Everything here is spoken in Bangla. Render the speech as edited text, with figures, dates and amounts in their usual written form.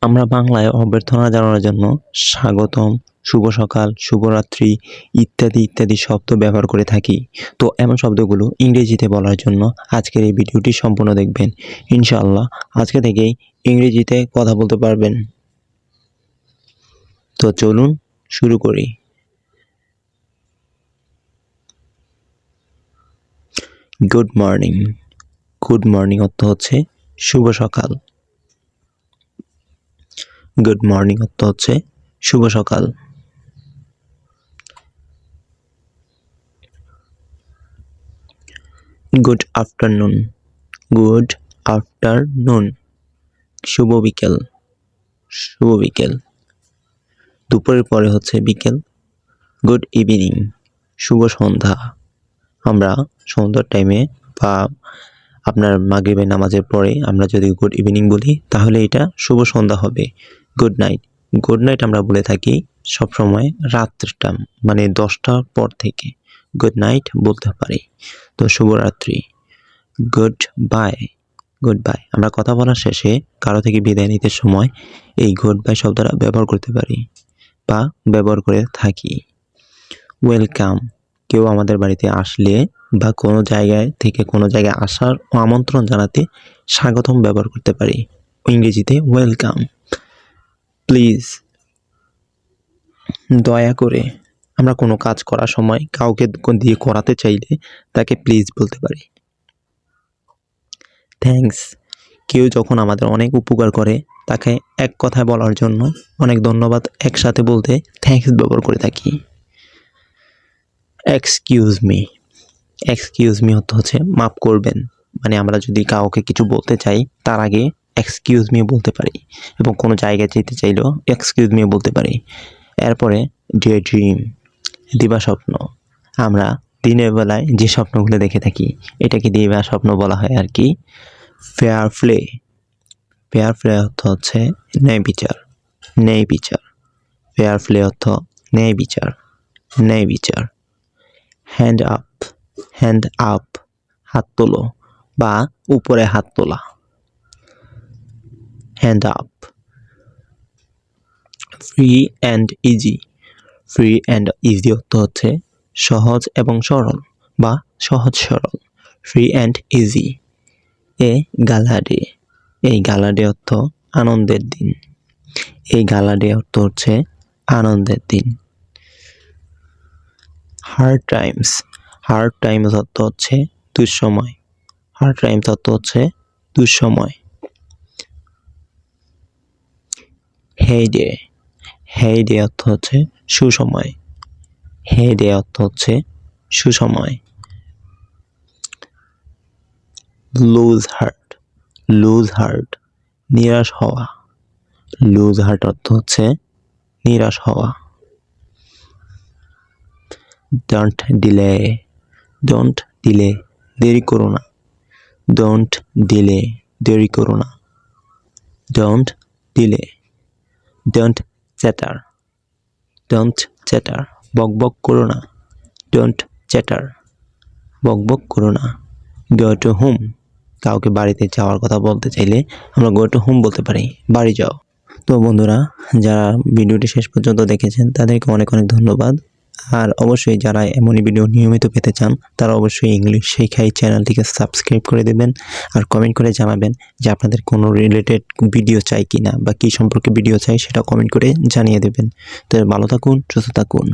আমরা বাংলায় অভ্যর্থনা জানানোর জন্য স্বাগতম, শুভ সকাল, শুভরাত্রি ইত্যাদি শব্দ ব্যবহার করে থাকি। তো এমন শব্দগুলো ইংরেজিতে বলার জন্য আজকের এই ভিডিওটি সম্পূর্ণ দেখবেন। ইনশাআল্লাহ আজকে থেকেই ইংরেজিতে কথা বলতে পারবেন। তো চলুন শুরু করি। Good morning. গুড মর্নিং অর্থ হচ্ছে শুভ সকাল। গুড মর্নিং অর্থ হচ্ছে শুভ সকাল। Good afternoon. গুড আফটারনুন শুভ বিকেল। শুভ বিকেল। দুপুরের পরে হচ্ছে বিকেল। গুড ইভিনিং শুভ সন্ধ্যা। আমরা সন্ধ্যার টাইমে বা আপনার মাগরিবের নামাজের পরে আমরা যদি গুড ইভিনিং বলি তাহলে এটা শুভ সন্ধ্যা হবে। Good night. গুড নাইট আমরা বলে থাকি সবসময় রাত্রিটা মানে 10টার পর থেকে গুড নাইট বলতে পারি। তো শুভরাত্রি। Good bye. গুড বাই আমরা কথা বলার শেষে কারো থেকে বিদায় নিতে সময় এই গুড বাই শব্দটা ব্যবহার করতে পারি বা ব্যবহার করে থাকি। ওয়েলকাম কেউ আমাদের বাড়িতে আসলে বা কোনো জায়গায় থেকে কোনো জায়গায় আসার আমন্ত্রণ জানাতে স্বাগতম ব্যবহার করতে পারি ইংরেজিতে ওয়েলকাম। প্লিজ দয়া করে আমরা কোনো কাজ করার সময় কাউকে দিয়ে করাতে চাইলে তাকে প্লিজ বলতে পারি। থ্যাঙ্কস কেউ যখন আমাদের অনেক উপকার করে তাকে এক কথায় বলার জন্য অনেক ধন্যবাদ একসাথে বলতে থ্যাঙ্কস ব্যবহার করে থাকি। Excuse me. এক্সকিউজ মি অর্থ হচ্ছে মাফ করবেন, মানে আমরা যদি কাউকে কিছু বলতে চাই তার আগে এক্সকিউজ মি বলতে পারি এবং কোনো জায়গায় যেতে চাইলেও এক্সকিউজ মি বলতে পারি। এরপরে ডে ড্রিম দিবা স্বপ্ন। আমরা দিনের বেলায় যে স্বপ্নগুলো দেখে থাকি এটাকে দিবা স্বপ্ন বলা হয় আর কি। Fair play. ফেয়ার প্লে অর্থ হচ্ছে ন্যায় বিচার। ন্যায় বিচার। ফেয়ার প্লে অর্থ ন্যায় বিচার। ন্যায় বিচার। Hand up. হ্যান্ড আপ হাত তোলো বা উপরে হাত তোলা। Hand up. Free and easy. Free and easy অর্থ হচ্ছে সহজ এবং সরল বা সহজ সরল। Free and easy. এ গালা ডে। এই গালা ডে অর্থ আনন্দের দিন। এই গালা ডে অর্থ হচ্ছে আনন্দের দিন। Hard Times. হার্ড টাইমস অর্থ হচ্ছে দুঃসময়। হার্ড টাইমস অর্থ হচ্ছে দুঃসময়। হেইডে। হেইডে অর্থ হচ্ছে সুসময়। হেইডে অর্থ হচ্ছে সুসময়। Lose heart. লুজ হার্ট নিরাশ হওয়া। লুজ হার্ট অর্থ হচ্ছে নিরাশ হওয়া। Don't delay. ডোন্ট ডিলে দেরি করো না। ডোন্ট ডিলে দেরি করো না। Don't delay. Don't chatter. Don't chatter বকবক করো না। ডোন্ট চ্যাটার বকবক করো না। গো টু হোম কাউকে বাড়িতে যাওয়ার কথা বলতে চাইলে আমরা গো টু হোম বলতে পারি, বাড়ি যাও। তো বন্ধুরা যারা ভিডিওটি শেষ পর্যন্ত দেখেছেন তাদেরকে অনেক অনেক ধন্যবাদ। আর অবশ্যই যারা এমনই ভিডিও নিয়মিত পেতে চান তারা অবশ্যই ইংলিশ শেখাই চ্যানেলটিকে সাবস্ক্রাইব করে দেবেন আর কমেন্ট করে জানাবেন যে আপনাদের কোনো রিলেটেড ভিডিও চাই কিনা বা কী সম্পর্কে ভিডিও চাই সেটা কমেন্ট করে জানিয়ে দেবেন। তো ভালো থাকুন, সুস্থ থাকুন।